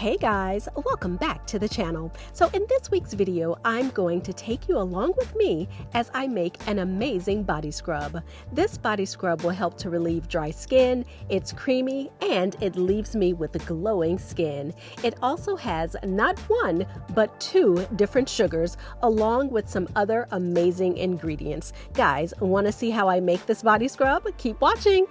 Hey guys, welcome back to the channel. So in this week's video, I'm going to take you along with me as I make an amazing body scrub. This body scrub will help to relieve dry skin, it's creamy, and it leaves me with a glowing skin. It also has not one, but 2 different sugars along with some other amazing ingredients. Guys, want to see how I make this body scrub? Keep watching!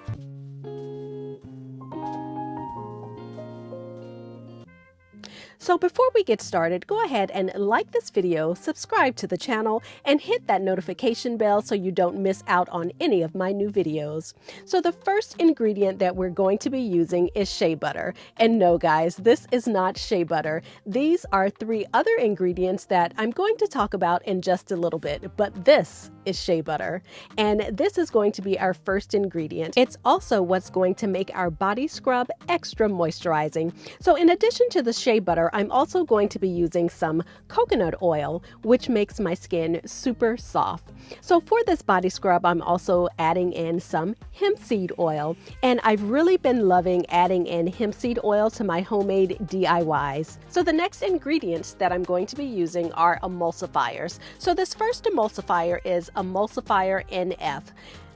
So before we get started, go ahead and like this video, subscribe to the channel, and hit that notification bell so you don't miss out on any of my new videos. So the first ingredient that we're going to be using is shea butter. And no guys, this is not shea butter. These are 3 other ingredients that I'm going to talk about in just a little bit, but this is shea butter. And this is going to be our first ingredient. It's also what's going to make our body scrub extra moisturizing. So in addition to the shea butter, I'm also going to be using some coconut oil, which makes my skin super soft. So for this body scrub, I'm also adding in some hemp seed oil. And I've really been loving adding in hemp seed oil to my homemade DIYs. So the next ingredients that I'm going to be using are emulsifiers. So this first emulsifier is emulsifier NF.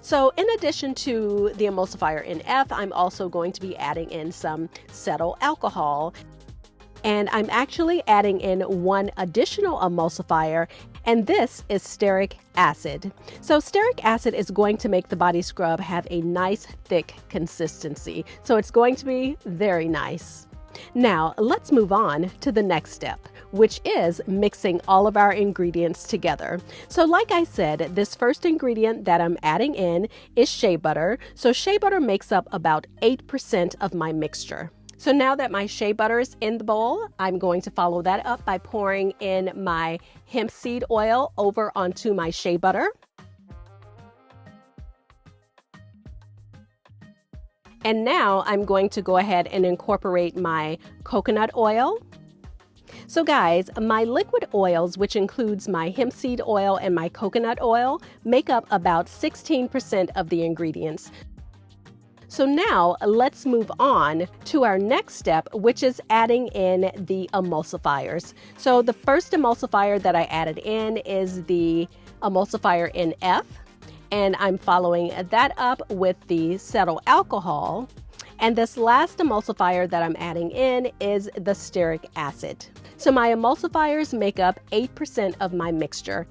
So in addition to the emulsifier NF, I'm also going to be adding in some cetyl alcohol. And I'm actually adding in 1 additional emulsifier, and this is stearic acid. So stearic acid is going to make the body scrub have a nice thick consistency. So it's going to be very nice. Now let's move on to the next step, which is mixing all of our ingredients together. So like I said, this first ingredient that I'm adding in is shea butter. So shea butter makes up about 8% of my mixture. So now that my shea butter is in the bowl, I'm going to follow that up by pouring in my hemp seed oil over onto my shea butter. And now I'm going to go ahead and incorporate my coconut oil. So guys, my liquid oils, which includes my hemp seed oil and my coconut oil, make up about 16% of the ingredients. So now let's move on to our next step, which is adding in the emulsifiers. So the first emulsifier that I added in is the emulsifier NF, and I'm following that up with the cetyl alcohol. And this last emulsifier that I'm adding in is the stearic acid. So my emulsifiers make up 8% of my mixture.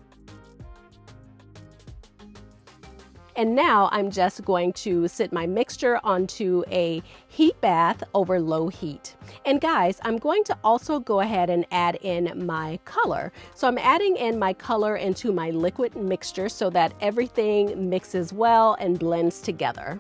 And now I'm just going to sit my mixture onto a heat bath over low heat. And guys, I'm going to also go ahead and add in my color. So I'm adding in my color into my liquid mixture so that everything mixes well and blends together.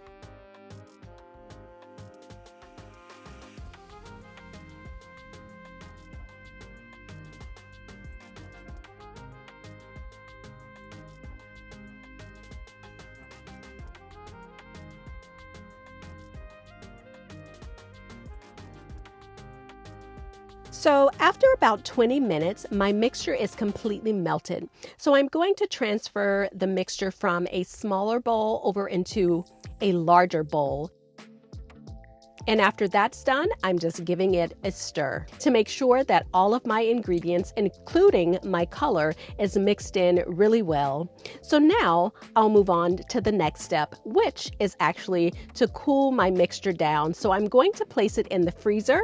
So after about 20 minutes, my mixture is completely melted. So I'm going to transfer the mixture from a smaller bowl over into a larger bowl. And after that's done, I'm just giving it a stir to make sure that all of my ingredients, including my color, is mixed in really well. So now I'll move on to the next step, which is actually to cool my mixture down. So I'm going to place it in the freezer.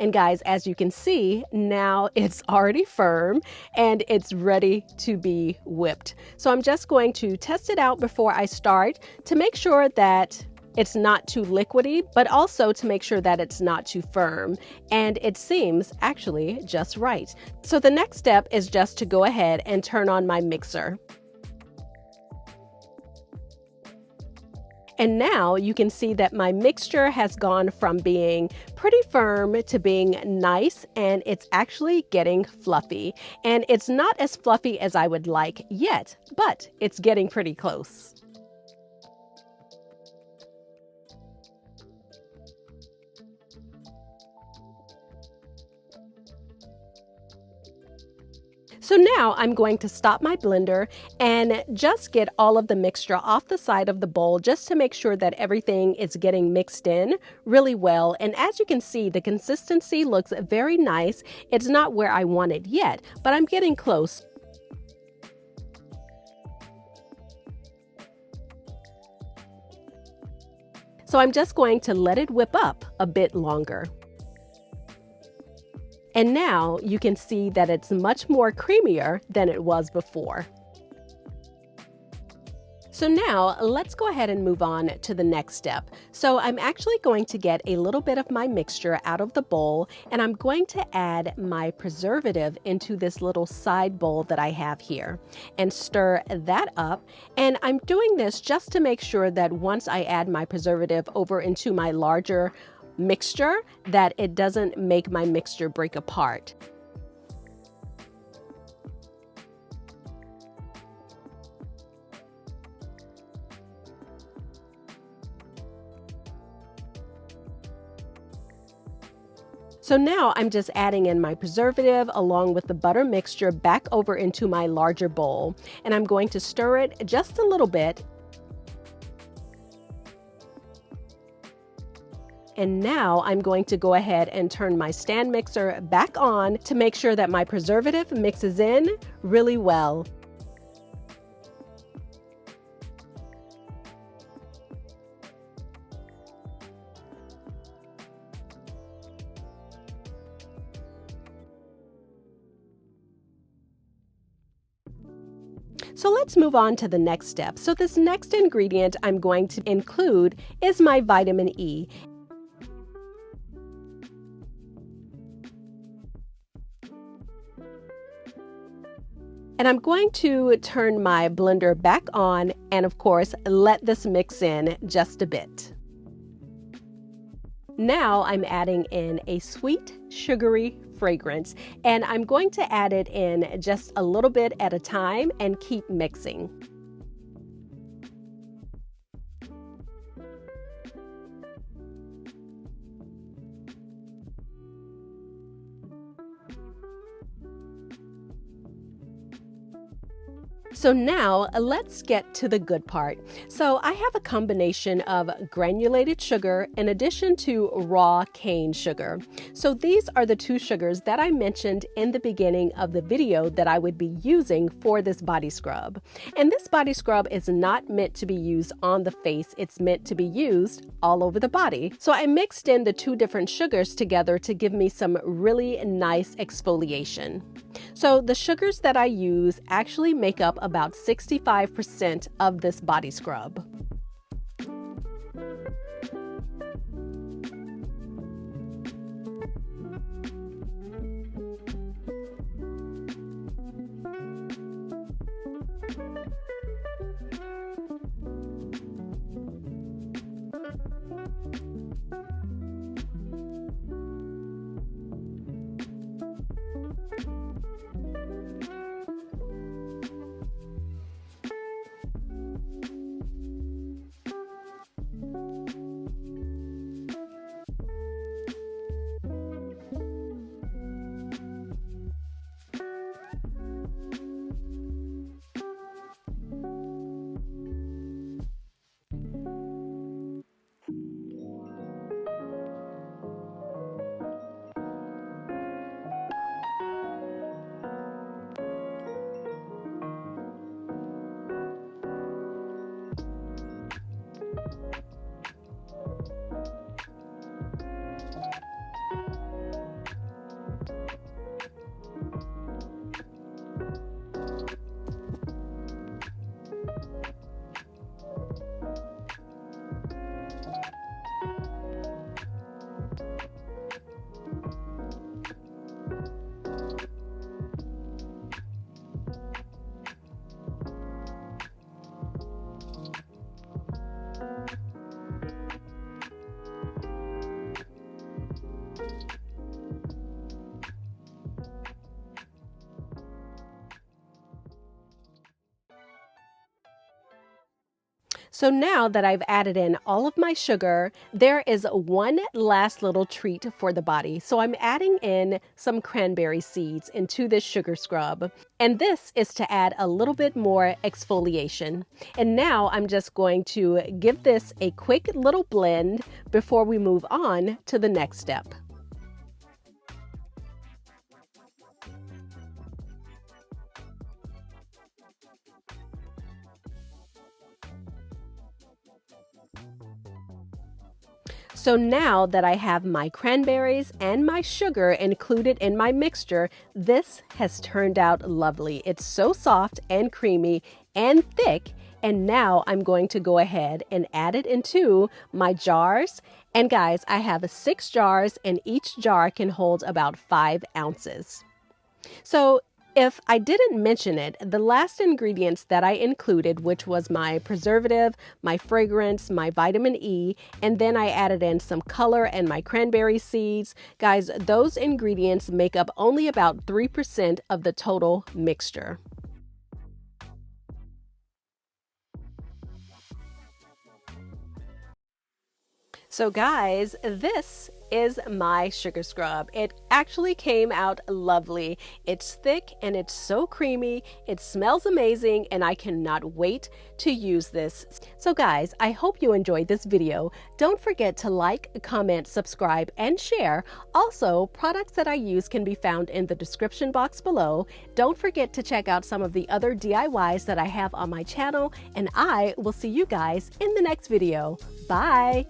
And guys, as you can see, now it's already firm and it's ready to be whipped. So I'm just going to test it out before I start to make sure that it's not too liquidy, but also to make sure that it's not too firm. And it seems actually just right. So the next step is just to go ahead and turn on my mixer. And now you can see that my mixture has gone from being pretty firm to being nice, and it's actually getting fluffy. And it's not as fluffy as I would like yet, but it's getting pretty close. So now I'm going to stop my blender and just get all of the mixture off the side of the bowl just to make sure that everything is getting mixed in really well. And as you can see, the consistency looks very nice. It's not where I want it yet, but I'm getting close. So I'm just going to let it whip up a bit longer. And now you can see that it's much more creamier than it was before. So now let's go ahead and move on to the next step. So I'm actually going to get a little bit of my mixture out of the bowl, and I'm going to add my preservative into this little side bowl that I have here and stir that up. And I'm doing this just to make sure that once I add my preservative over into my larger mixture, that it doesn't make my mixture break apart. So now I'm just adding in my preservative along with the butter mixture back over into my larger bowl, and I'm going to stir it just a little bit. And now I'm going to go ahead and turn my stand mixer back on to make sure that my preservative mixes in really well. So let's move on to the next step. So this next ingredient I'm going to include is my vitamin E. And I'm going to turn my blender back on and, of course, let this mix in just a bit. Now I'm adding in a sweet, sugary fragrance, and I'm going to add it in just a little bit at a time and keep mixing. So now let's get to the good part. So I have a combination of granulated sugar in addition to raw cane sugar. So these are the two sugars that I mentioned in the beginning of the video that I would be using for this body scrub. And this body scrub is not meant to be used on the face, it's meant to be used all over the body. So I mixed in the two different sugars together to give me some really nice exfoliation. So the sugars that I use actually make up about 65% of this body scrub. So now that I've added in all of my sugar, there is one last little treat for the body. So I'm adding in some cranberry seeds into this sugar scrub. And this is to add a little bit more exfoliation. And now I'm just going to give this a quick little blend before we move on to the next step. So now that I have my cranberries and my sugar included in my mixture, this has turned out lovely. It's so soft and creamy and thick. And now I'm going to go ahead and add it into my jars. And guys, I have 6 jars and each jar can hold about 5 ounces. So if I didn't mention it, the last ingredients that I included, which was my preservative, my fragrance, my vitamin E, and then I added in some color and my cranberry seeds. Guys, those ingredients make up only about 3% of the total mixture. So guys, this is my sugar scrub. It actually came out lovely. It's thick and it's so creamy. It smells amazing and I cannot wait to use this. So guys, I hope you enjoyed this video. Don't forget to like, comment, subscribe, and share. Also, products that I use can be found in the description box below. Don't forget to check out some of the other DIYs that I have on my channel, and I will see you guys in the next video. Bye!